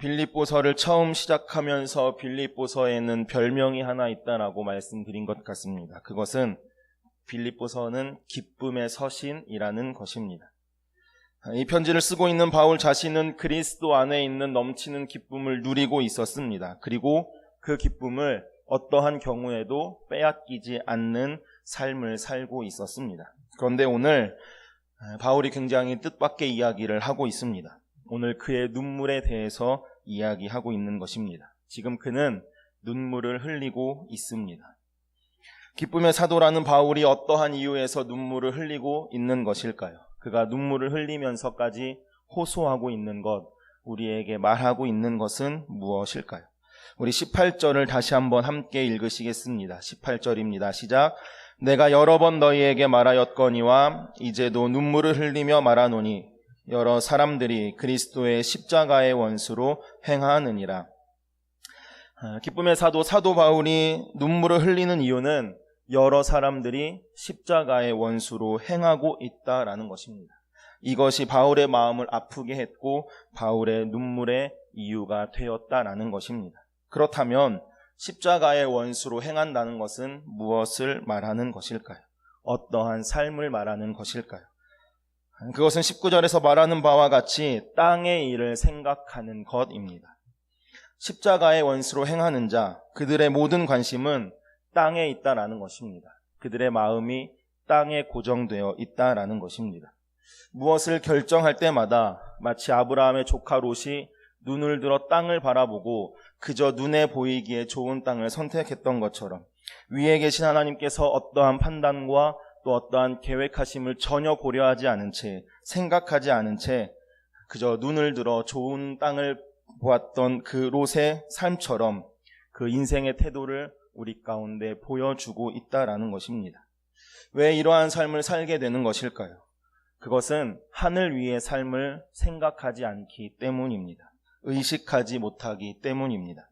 빌립보서를 처음 시작하면서 빌립보서에는 별명이 하나 있다라고 말씀드린 것 같습니다. 그것은 빌립보서는 기쁨의 서신이라는 것입니다. 이 편지를 쓰고 있는 바울 자신은 그리스도 안에 있는 넘치는 기쁨을 누리고 있었습니다. 그리고 그 기쁨을 어떠한 경우에도 빼앗기지 않는 삶을 살고 있었습니다. 그런데 오늘 바울이 굉장히 뜻밖의 이야기를 하고 있습니다. 오늘 그의 눈물에 대해서 이야기하고 있는 것입니다. 지금 그는 눈물을 흘리고 있습니다. 기쁨의 사도라는 바울이 어떠한 이유에서 눈물을 흘리고 있는 것일까요? 그가 눈물을 흘리면서까지 호소하고 있는 것, 우리에게 말하고 있는 것은 무엇일까요? 우리 18절을 다시 한번 함께 읽으시겠습니다. 18절입니다. 시작. 내가 여러 번 너희에게 말하였거니와 이제도 눈물을 흘리며 말하노니 여러 사람들이 그리스도의 십자가의 원수로 행하느니라. 기쁨의 사도 바울이 눈물을 흘리는 이유는 여러 사람들이 십자가의 원수로 행하고 있다라는 것입니다. 이것이 바울의 마음을 아프게 했고 바울의 눈물의 이유가 되었다라는 것입니다. 그렇다면 십자가의 원수로 행한다는 것은 무엇을 말하는 것일까요? 어떠한 삶을 말하는 것일까요? 그것은 19절에서 말하는 바와 같이 땅의 일을 생각하는 것입니다. 십자가의 원수로 행하는 자, 그들의 모든 관심은 땅에 있다라는 것입니다. 그들의 마음이 땅에 고정되어 있다라는 것입니다. 무엇을 결정할 때마다 마치 아브라함의 조카 롯이 눈을 들어 땅을 바라보고 그저 눈에 보이기에 좋은 땅을 선택했던 것처럼 위에 계신 하나님께서 어떠한 판단과 또 어떠한 계획하심을 전혀 고려하지 않은 채, 생각하지 않은 채 그저 눈을 들어 좋은 땅을 보았던 그 롯의 삶처럼 그 인생의 태도를 우리 가운데 보여주고 있다라는 것입니다. 왜 이러한 삶을 살게 되는 것일까요? 그것은 하늘 위의 삶을 생각하지 않기 때문입니다. 의식하지 못하기 때문입니다.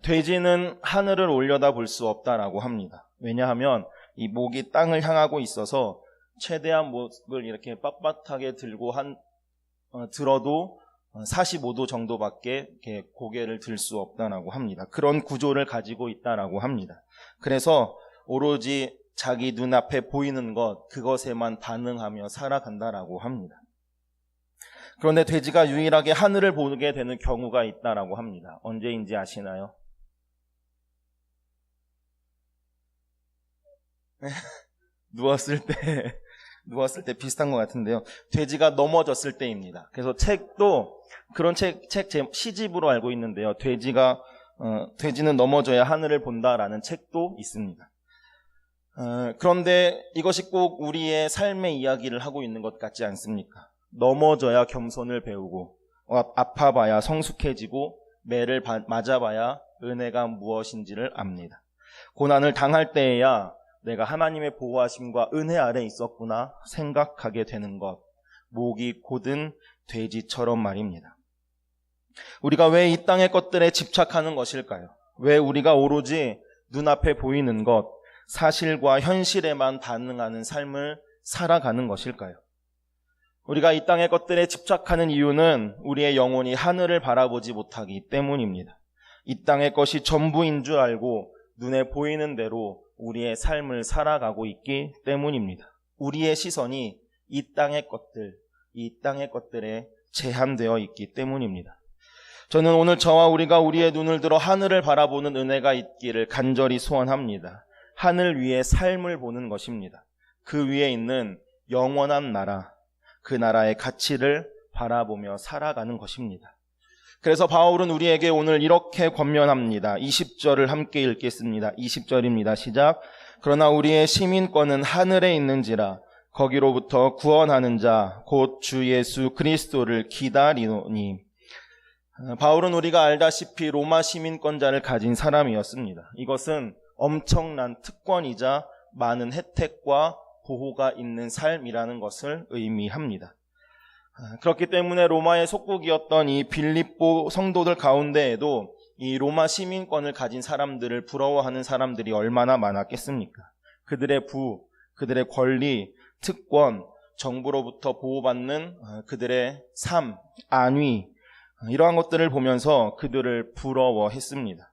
돼지는 하늘을 올려다볼 수 없다라고 합니다. 왜냐하면 이 목이 땅을 향하고 있어서 최대한 목을 이렇게 빳빳하게 들어도 45도 정도밖에 이렇게 고개를 들 수 없다라고 합니다. 그런 구조를 가지고 있다라고 합니다. 그래서 오로지 자기 눈앞에 보이는 것, 그것에만 반응하며 살아간다라고 합니다. 그런데 돼지가 유일하게 하늘을 보게 되는 경우가 있다라고 합니다. 언제인지 아시나요? 누웠을 때 비슷한 것 같은데요. 돼지가 넘어졌을 때입니다. 그래서 책도 그런 책 시집으로 알고 있는데요. 돼지는 넘어져야 하늘을 본다라는 책도 있습니다. 그런데 이것이 꼭 우리의 삶의 이야기를 하고 있는 것 같지 않습니까? 넘어져야 겸손을 배우고 아파봐야 성숙해지고 매를 맞아봐야 은혜가 무엇인지를 압니다. 고난을 당할 때에야 내가 하나님의 보호하심과 은혜 아래 있었구나 생각하게 되는 것, 목이 곧은 돼지처럼 말입니다. 우리가 왜 이 땅의 것들에 집착하는 것일까요? 왜 우리가 오로지 눈앞에 보이는 것, 사실과 현실에만 반응하는 삶을 살아가는 것일까요? 우리가 이 땅의 것들에 집착하는 이유는 우리의 영혼이 하늘을 바라보지 못하기 때문입니다. 이 땅의 것이 전부인 줄 알고 눈에 보이는 대로 우리의 삶을 살아가고 있기 때문입니다. 우리의 시선이 이 땅의 것들에 제한되어 있기 때문입니다. 저는 오늘 저와 우리가 우리의 눈을 들어 하늘을 바라보는 은혜가 있기를 간절히 소원합니다. 하늘 위에 삶을 보는 것입니다. 그 위에 있는 영원한 나라, 그 나라의 가치를 바라보며 살아가는 것입니다. 그래서 바울은 우리에게 오늘 이렇게 권면합니다. 20절을 함께 읽겠습니다. 20절입니다. 시작. 그러나 우리의 시민권은 하늘에 있는지라 거기로부터 구원하는 자 곧 주 예수 그리스도를 기다리노니. 바울은 우리가 알다시피 로마 시민권자를 가진 사람이었습니다. 이것은 엄청난 특권이자 많은 혜택과 보호가 있는 삶이라는 것을 의미합니다. 그렇기 때문에 로마의 속국이었던 이 빌립보 성도들 가운데에도 이 로마 시민권을 가진 사람들을 부러워하는 사람들이 얼마나 많았겠습니까? 그들의 그들의 권리, 특권, 정부로부터 보호받는 그들의 삶, 안위, 이러한 것들을 보면서 그들을 부러워했습니다.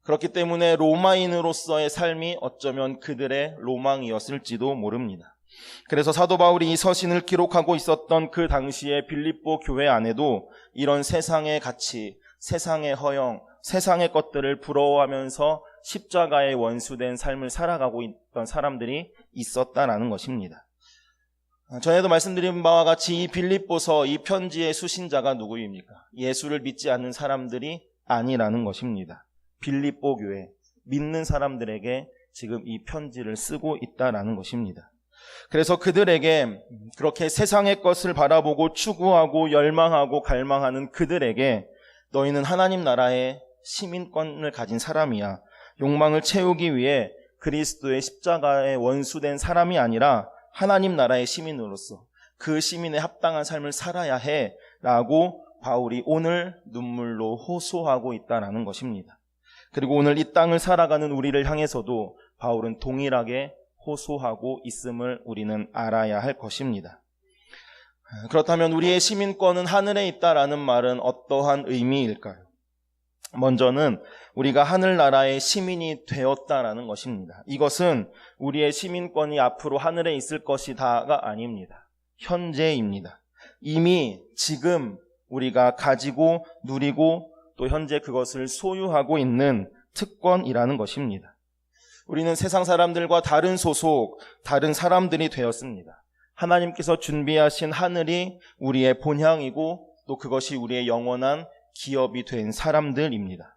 그렇기 때문에 로마인으로서의 삶이 어쩌면 그들의 로망이었을지도 모릅니다. 그래서 사도 바울이 이 서신을 기록하고 있었던 그 당시에 빌립보 교회 안에도 이런 세상의 가치, 세상의 허영, 세상의 것들을 부러워하면서 십자가의 원수된 삶을 살아가고 있던 사람들이 있었다라는 것입니다. 전에도 말씀드린 바와 같이 이 빌립보서, 이 편지의 수신자가 누구입니까? 예수를 믿지 않는 사람들이 아니라는 것입니다. 빌립보 교회, 믿는 사람들에게 지금 이 편지를 쓰고 있다라는 것입니다. 그래서 그들에게, 그렇게 세상의 것을 바라보고 추구하고 열망하고 갈망하는 그들에게 너희는 하나님 나라의 시민권을 가진 사람이야. 욕망을 채우기 위해 그리스도의 십자가의 원수된 사람이 아니라 하나님 나라의 시민으로서 그 시민에 합당한 삶을 살아야 해 라고 바울이 오늘 눈물로 호소하고 있다는 것입니다. 그리고 오늘 이 땅을 살아가는 우리를 향해서도 바울은 동일하게 호소하고 있음을 우리는 알아야 할 것입니다. 그렇다면 우리의 시민권은 하늘에 있다라는 말은 어떠한 의미일까요? 먼저는 우리가 하늘나라의 시민이 되었다라는 것입니다. 이것은 우리의 시민권이 앞으로 하늘에 있을 것이다가 아닙니다. 현재입니다. 이미 지금 우리가 가지고 누리고 또 현재 그것을 소유하고 있는 특권이라는 것입니다. 우리는 세상 사람들과 다른 소속, 다른 사람들이 되었습니다. 하나님께서 준비하신 하늘이 우리의 본향이고 또 그것이 우리의 영원한 기업이 된 사람들입니다.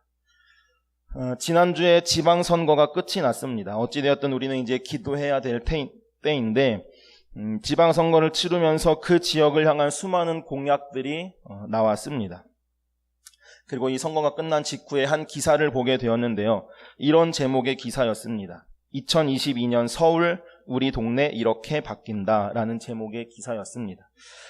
지난주에 지방선거가 끝이 났습니다. 어찌되었든 우리는 이제 기도해야 될 때인데 지방선거를 치르면서 그 지역을 향한 수많은 공약들이 나왔습니다. 그리고 이 선거가 끝난 직후에 한 기사를 보게 되었는데요. 이런 제목의 기사였습니다. 2022년 서울 우리 동네 이렇게 바뀐다라는 제목의 기사였습니다.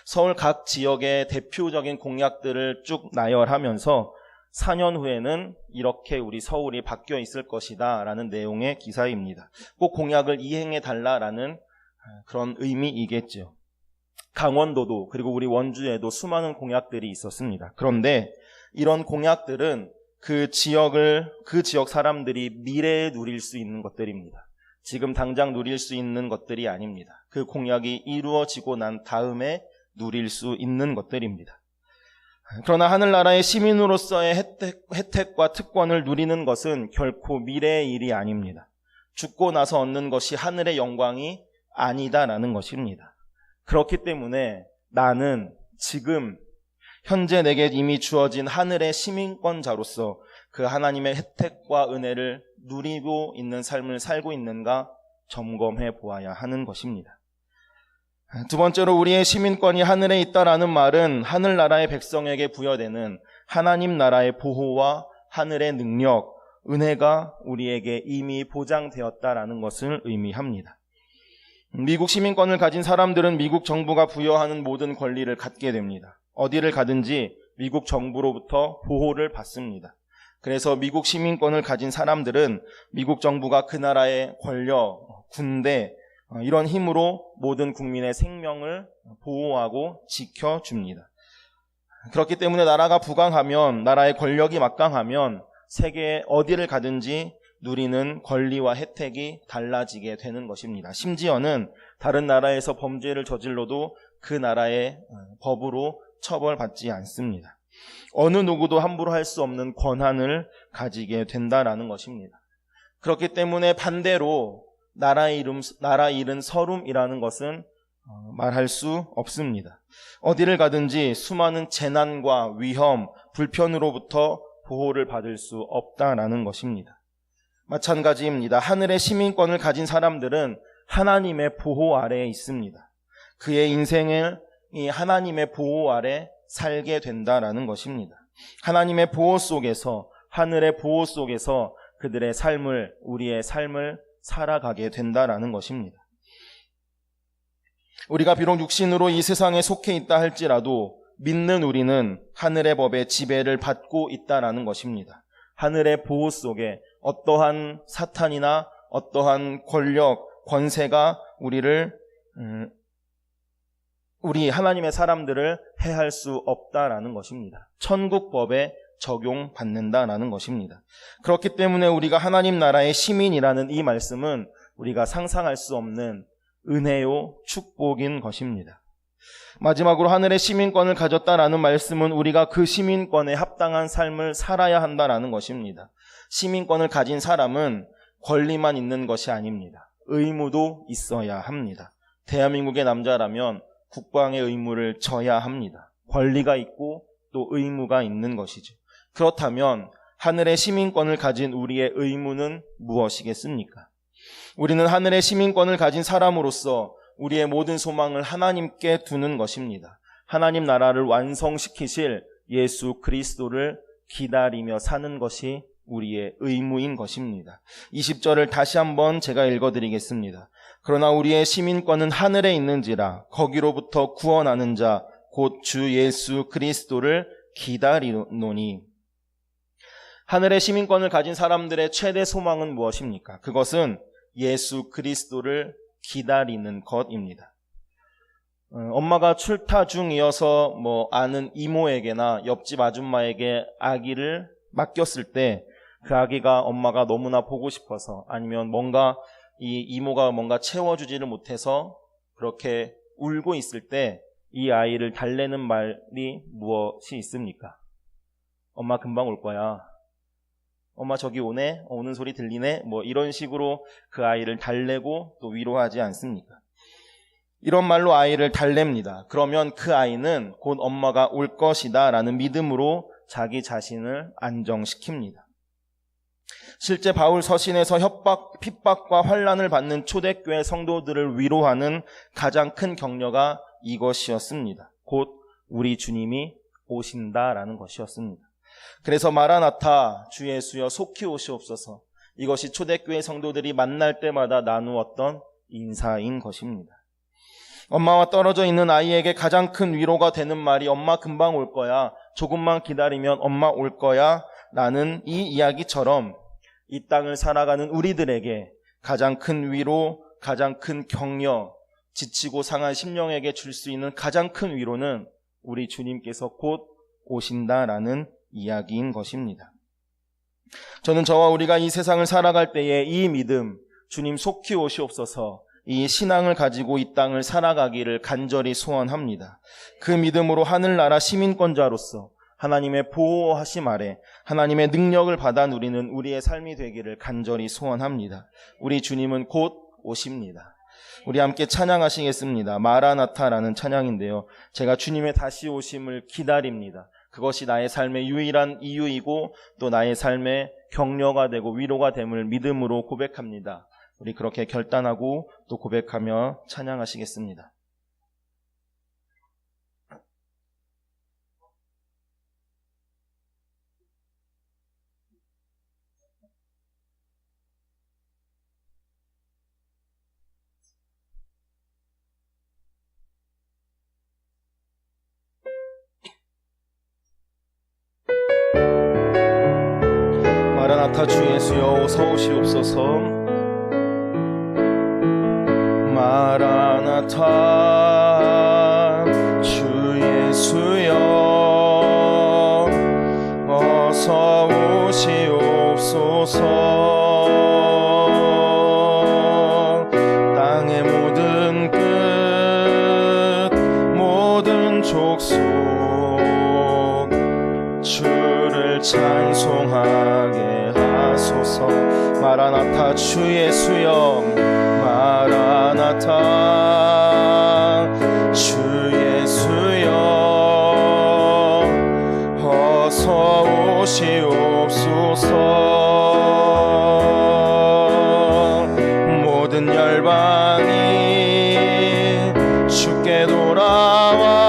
서울 각 지역의 대표적인 공약들을 쭉 나열하면서 4년 후에는 이렇게 우리 서울이 바뀌어 있을 것이다 라는 내용의 기사입니다. 꼭 공약을 이행해 달라라는 그런 의미이겠죠. 강원도도 그리고 우리 원주에도 수많은 공약들이 있었습니다. 그런데 이런 공약들은 그 지역 사람들이 미래에 누릴 수 있는 것들입니다. 지금 당장 누릴 수 있는 것들이 아닙니다. 그 공약이 이루어지고 난 다음에 누릴 수 있는 것들입니다. 그러나 하늘나라의 시민으로서의 혜택과 특권을 누리는 것은 결코 미래의 일이 아닙니다. 죽고 나서 얻는 것이 하늘의 영광이 아니다라는 것입니다. 그렇기 때문에 나는 지금 현재 내게 이미 주어진 하늘의 시민권자로서 그 하나님의 혜택과 은혜를 누리고 있는 삶을 살고 있는가 점검해 보아야 하는 것입니다. 두 번째로 우리의 시민권이 하늘에 있다라는 말은 하늘나라의 백성에게 부여되는 하나님 나라의 보호와 하늘의 능력, 은혜가 우리에게 이미 보장되었다라는 것을 의미합니다. 미국 시민권을 가진 사람들은 미국 정부가 부여하는 모든 권리를 갖게 됩니다. 어디를 가든지 미국 정부로부터 보호를 받습니다. 그래서 미국 시민권을 가진 사람들은 미국 정부가 그 나라의 권력, 군대, 이런 힘으로 모든 국민의 생명을 보호하고 지켜줍니다. 그렇기 때문에 나라가 부강하면, 나라의 권력이 막강하면 세계 어디를 가든지 누리는 권리와 혜택이 달라지게 되는 것입니다. 심지어는 다른 나라에서 범죄를 저질러도 그 나라의 법으로 처벌받지 않습니다. 어느 누구도 함부로 할 수 없는 권한을 가지게 된다라는 것입니다. 그렇기 때문에 반대로 나라 잃은 서름이라는 것은 말할 수 없습니다. 어디를 가든지 수많은 재난과 위험, 불편으로부터 보호를 받을 수 없다라는 것입니다. 마찬가지입니다. 하늘의 시민권을 가진 사람들은 하나님의 보호 아래에 있습니다. 그의 인생을 이 하나님의 보호 아래 살게 된다라는 것입니다. 하나님의 보호 속에서, 하늘의 보호 속에서 그들의 삶을, 우리의 삶을 살아가게 된다라는 것입니다. 우리가 비록 육신으로 이 세상에 속해 있다 할지라도 믿는 우리는 하늘의 법의 지배를 받고 있다라는 것입니다. 하늘의 보호 속에 어떠한 사탄이나 어떠한 권력, 권세가 우리를 우리 하나님의 사람들을 해할 수 없다라는 것입니다. 천국법에 적용받는다라는 것입니다. 그렇기 때문에 우리가 하나님 나라의 시민이라는 이 말씀은 우리가 상상할 수 없는 은혜요 축복인 것입니다. 마지막으로 하늘의 시민권을 가졌다라는 말씀은 우리가 그 시민권에 합당한 삶을 살아야 한다라는 것입니다. 시민권을 가진 사람은 권리만 있는 것이 아닙니다. 의무도 있어야 합니다. 대한민국의 남자라면 국방의 의무를 져야 합니다. 권리가 있고 또 의무가 있는 것이죠. 그렇다면 하늘의 시민권을 가진 우리의 의무는 무엇이겠습니까? 우리는 하늘의 시민권을 가진 사람으로서 우리의 모든 소망을 하나님께 두는 것입니다. 하나님 나라를 완성시키실 예수 그리스도를 기다리며 사는 것이 우리의 의무인 것입니다. 20절을 다시 한번 제가 읽어드리겠습니다. 그러나 우리의 시민권은 하늘에 있는지라 거기로부터 구원하는 자 곧 주 예수 그리스도를 기다리노니. 하늘의 시민권을 가진 사람들의 최대 소망은 무엇입니까? 그것은 예수 그리스도를 기다리는 것입니다. 엄마가 출타 중이어서 아는 이모에게나 옆집 아줌마에게 아기를 맡겼을 때 그 아기가 엄마가 너무나 보고 싶어서 아니면 뭔가 이 이모가 뭔가 채워주지를 못해서 그렇게 울고 있을 때 이 아이를 달래는 말이 무엇이 있습니까? 엄마 금방 올 거야. 엄마 저기 오네? 오는 소리 들리네? 이런 식으로 그 아이를 달래고 또 위로하지 않습니까? 이런 말로 아이를 달랩니다. 그러면 그 아이는 곧 엄마가 올 것이다 라는 믿음으로 자기 자신을 안정시킵니다. 실제 바울 서신에서 핍박과 환난을 받는 초대교회 성도들을 위로하는 가장 큰 격려가 이것이었습니다. 곧 우리 주님이 오신다라는 것이었습니다. 그래서 마라나타 주 예수여 속히 오시옵소서, 이것이 초대교회 성도들이 만날 때마다 나누었던 인사인 것입니다. 엄마와 떨어져 있는 아이에게 가장 큰 위로가 되는 말이 엄마 금방 올 거야, 조금만 기다리면 엄마 올 거야 라는 이 이야기처럼 이 땅을 살아가는 우리들에게 가장 큰 위로, 가장 큰 격려, 지치고 상한 심령에게 줄 수 있는 가장 큰 위로는 우리 주님께서 곧 오신다라는 이야기인 것입니다. 저는 저와 우리가 이 세상을 살아갈 때에 이 믿음, 주님 속히 오시옵소서, 이 신앙을 가지고 이 땅을 살아가기를 간절히 소원합니다. 그 믿음으로 하늘나라 시민권자로서 하나님의 보호하심 아래 하나님의 능력을 받아 누리는 우리의 삶이 되기를 간절히 소원합니다. 우리 주님은 곧 오십니다. 우리 함께 찬양하시겠습니다. 마라나타라는 찬양인데요, 제가 주님의 다시 오심을 기다립니다. 그것이 나의 삶의 유일한 이유이고 또 나의 삶의 격려가 되고 위로가 됨을 믿음으로 고백합니다. 우리 그렇게 결단하고 또 고백하며 찬양하시겠습니다. 마라나타 주 예수여 어서 오시옵소서. 마라나타 주 예수여 어서 오시옵소서. 땅의 모든 끝 모든 족속 주를 찬송하게 하소서. 마라나타 주 예수여 마라나타 주 예수여 어서 오시옵소서. 모든 열방이 주께 돌아와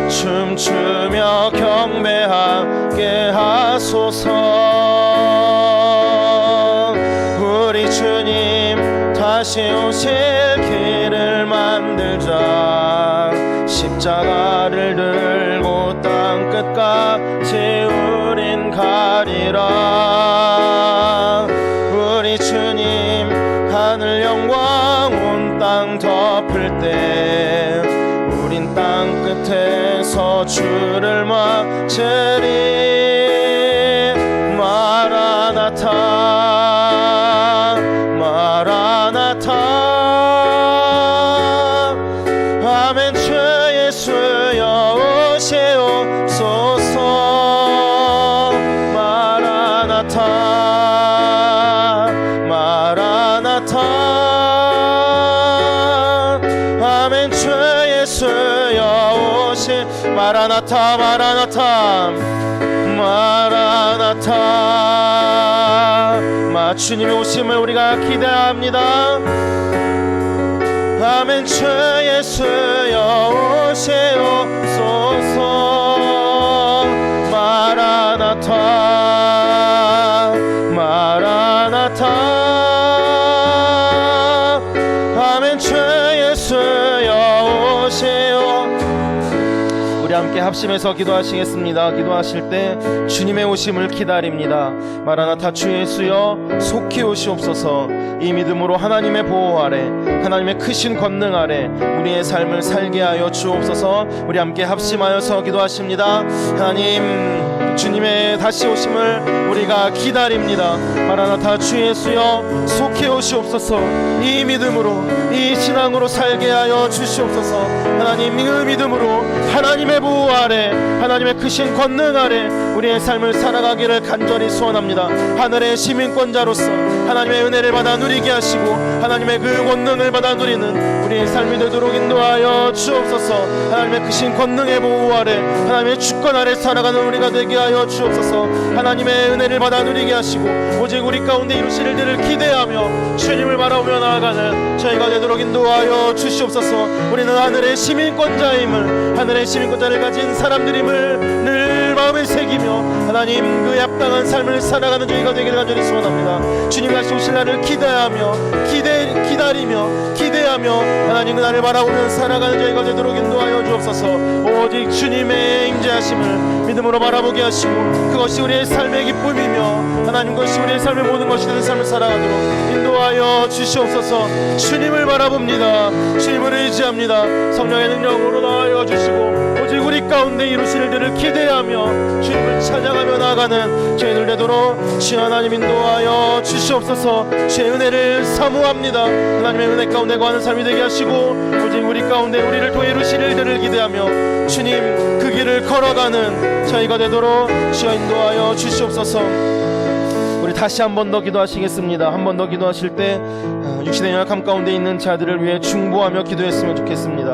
춤추며 경배하게 하소서. 우리 주님 다시 오실 길을 만들자. 십자가를 들고 땅끝까지 우린 가리라. 우리 주님 하늘 영광 온 땅 덮을 때 주를 맞으리. 마라나타 마라나타. 아멘. 주 예수여 오시옵소서. 마라나타 마라나타. 아멘. 주 예수여 오시. 마라나타 마라나타 마라나타. 주님의 오심을 우리가 기대합니다. 아멘. 주 예수여 오시옵소서. 마라나타 마라나타. 아멘. 주 예수여 오시옵소서. 우리 함께 합심해서 기도하시겠습니다. 기도하실 때 주님의 오심을 기다립니다. 마라나타. 주 예수여 속히 오시옵소서. 이 믿음으로 하나님의 보호 아래, 하나님의 크신 권능 아래 우리의 삶을 살게 하여 주옵소서. 우리 함께 합심하여서 기도하십니다. 하나님, 주님의 다시 오심을 우리가 기다립니다. 마라나타. 주 예수여 속히 오시옵소서. 이 믿음으로, 이 신앙으로 살게 하여 주시옵소서. 하나님, 그 믿음으로 하나님의 보호 아래, 하나님의 크신 권능 아래 우리의 삶을 살아가기를 간절히 소원합니다. 하늘의 시민권자로서 하나님의 은혜를 받아 누리게 하시고 하나님의 그 권능을 받아 누리는 우리의 삶이 되도록 인도하여 주옵소서. 하나님의 크신 권능의 보호 아래, 하나님의 주권 아래 살아가는 우리가 되게 하여 주옵소서. 하나님의 은혜를 받아 누리게 하시고 오직 우리 가운데 이루실 일들을 기대하며 주님을 바라보며 나아가는 저희가 되도록 인도하여 주시옵소서. 우리는 하늘의 시민권자임을, 하늘의 시민권자를 가진 사람들임을 늘 마음에 새기며 하나님 그 합당한 삶을 살아가는 저희가 되기를 간절히 소원합니다. 주님 다시 오실 날을 기대하며 기대하며 하나님 그 날을 바라보며 살아가는 저희가 되도록 인도하여 주옵소서. 오직 주님의 임재하심을 믿음으로 바라보게 하시고 그것이 우리의 삶의 기쁨이며 하나님 그것이 우리의 삶의 모든 것이 되는 삶을 살아가도록 인도하여 주시옵소서. 주님을 바라봅니다. 주님을 의지합니다. 성령의 능력으로 나아여 주시고 오직 우리 가운데 이루실 일들을 기대하며 주님을 찬양하며 나아가는 저희들 되도록 주 하나님 인도하여 주시옵소서. 주의 은혜를 사모합니다. 하나님의 은혜 가운데 거하는 삶이 되게 하시고 오직 우리 가운데 우리를 통해 이루실 일들을 기대하며 주님 그 길을 걸어가는 저희가 되도록 주여 인도하여 주시옵소서. 우리 다시 한 번 더 기도하시겠습니다. 한 번 더 기도하실 때 육신의 연약함 가운데 있는 자들을 위해 중보하며 기도했으면 좋겠습니다.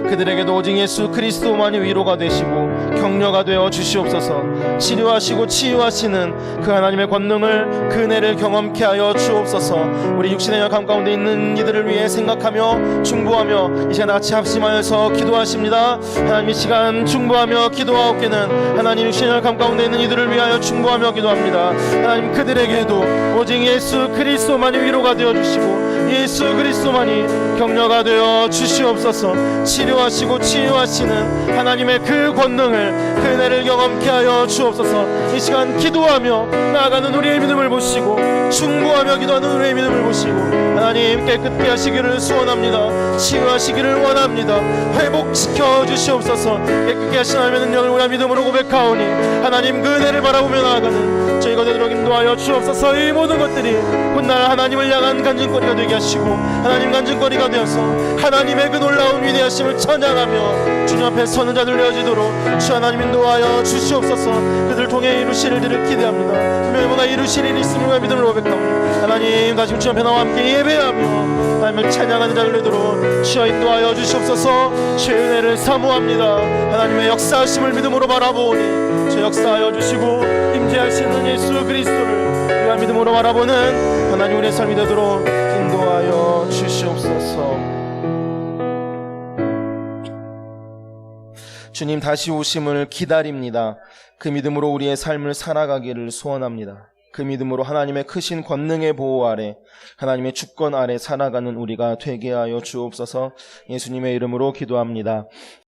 그들에게도 오직 예수 그리스도만이 위로가 되시고 격려가 되어 주시옵소서. 치료하시고 치유하시는 그 하나님의 권능을, 그 은혜를 경험케 하여 주옵소서. 우리 육신의 연약함 가운데 있는 이들을 위해 생각하며 중보하며 이 시간 같이 합심하여서 기도하십니다. 하나님 이 시간 중보하며 기도하옵기는 하나님 육신의 연약함 가운데 있는 이들을 위하여 중보하며 기도합니다. 하나님 그들에게도 오직 예수 그리스도만이 위로가 되어 주시고 예수 그리스도만이 격려가 되어 주시옵소서. 치료하시고 치유하시는 하나님의 그 권능을, 그 은혜를 경험케 하여 주옵소서. 이 시간 기도하며 나아가는 우리의 믿음을 보시고 중보하며 기도하는 우리의 믿음을 보시고 하나님 깨끗게 하시기를 소원합니다. 치유하시기를 원합니다. 회복시켜 주시옵소서. 깨끗게 하신 하나님의 능력을 우리가 믿음으로 고백하오니 하나님 그 은혜를 바라보며 나아가는 저희가 되도록 인도하여 주옵소서. 이 모든 것들이 훗날 하나님을 향한 간증거리가 되게 하시고 하나님 간증거리가 되어서 하나님의 그 놀라운 위대하심을 찬양하며 주님 앞에 서는 자들 되어지도록 주 하나님 인도하여 주시옵소서. 그들 통해 이루실 일들을 기대합니다. 분명히 뭔가 이루실 일이 있음을 믿음을 고백하오니 하나님 다시 주 앞에 나와 함께 예배하며 하나님을 찬양하는 자들 되도록 주여 인도하여 주시옵소서. 주의 은혜를 사모합니다. 하나님의 역사하심을 믿음으로 바라보니 주 역사하여 주시고 임재하시는 예수 그리스도를 우리가 믿음으로 바라보는 하나님 우리의 삶이 되도록 인도하여 주시옵소서. 주님 다시 오심을 기다립니다. 그 믿음으로 우리의 삶을 살아가기를 소원합니다. 그 믿음으로 하나님의 크신 권능의 보호 아래, 하나님의 주권 아래 살아가는 우리가 되게 하여 주옵소서. 예수님의 이름으로 기도합니다.